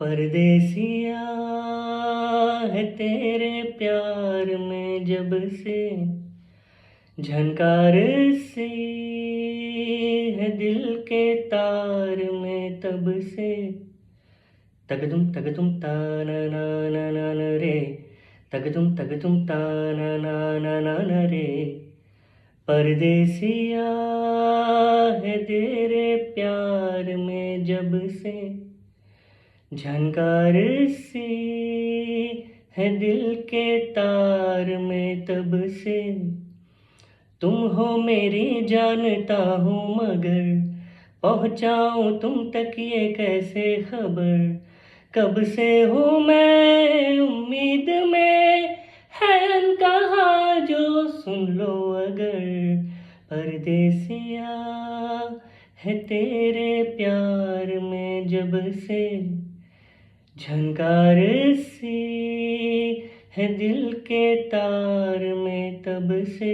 परदेसिया है तेरे प्यार में जब से झनकार सी है दिल के तार में तब से तगदुम ताना ना ना ना ना रे तगदुम ताना ना ना ना ना रे परदेसिया है तेरे प्यार में जब से झनकार सी है दिल के तार में तब से तुम हो मेरी जानता हूँ मगर पहुँचाऊँ तुम तक ये कैसे खबर कब से हूँ मैं उम्मीद में है कहा जो सुन लो अगर परदेसिया है तेरे प्यार में जब से झनकार सी है दिल के तार में तब से